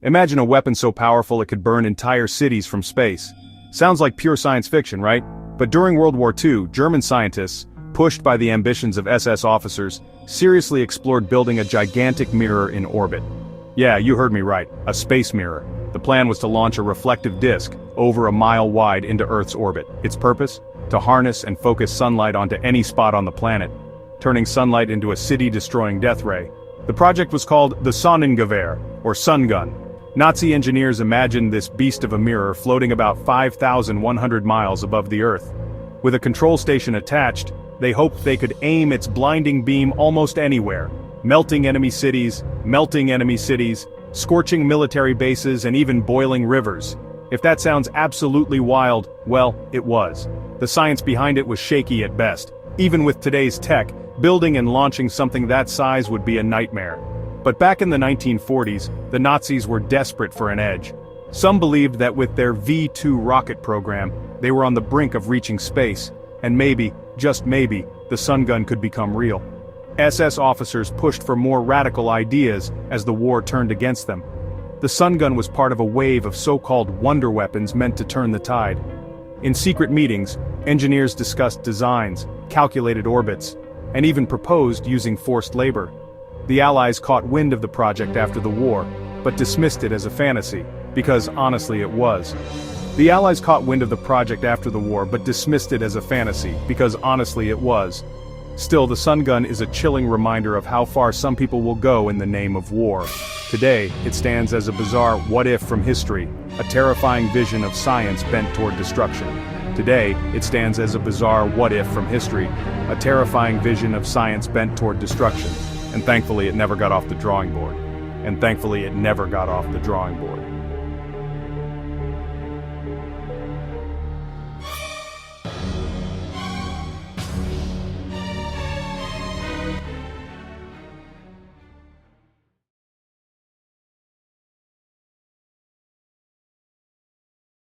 Imagine a weapon so powerful it could burn entire cities from space. Sounds like pure science fiction, right? But during World War II, German scientists, pushed by the ambitions of SS officers, seriously explored building a gigantic mirror in orbit. Yeah, you heard me right, a space mirror. The plan was to launch a reflective disk, over a mile wide, into Earth's orbit. Its purpose? To harness and focus sunlight onto any spot on the planet, turning sunlight into a city-destroying death ray. The project was called the Sonnengewehr, or sun gun. Nazi engineers imagined this beast of a mirror floating about 5,100 miles above the Earth. With a control station attached, they hoped they could aim its blinding beam almost anywhere, melting enemy cities, scorching military bases, and even boiling rivers. If that sounds absolutely wild, well, it was. The science behind it was shaky at best. Even with today's tech, building and launching something that size would be a nightmare. But back in the 1940s, the Nazis were desperate for an edge. Some believed that with their V-2 rocket program, they were on the brink of reaching space, and maybe, just maybe, the sun gun could become real. SS officers pushed for more radical ideas as the war turned against them. The sun gun was part of a wave of so-called wonder weapons meant to turn the tide. In secret meetings, engineers discussed designs, calculated orbits, and even proposed using forced labor. The Allies caught wind of the project after the war, but dismissed it as a fantasy, because honestly it was. The Allies caught wind of the project after the war, but dismissed it as a fantasy, because honestly it was. Still, the sun gun is a chilling reminder of how far some people will go in the name of war. Today, it stands as a bizarre what-if from history, a terrifying vision of science bent toward destruction. Today, it stands as a bizarre what-if from history, a terrifying vision of science bent toward destruction. And thankfully it never got off the drawing board.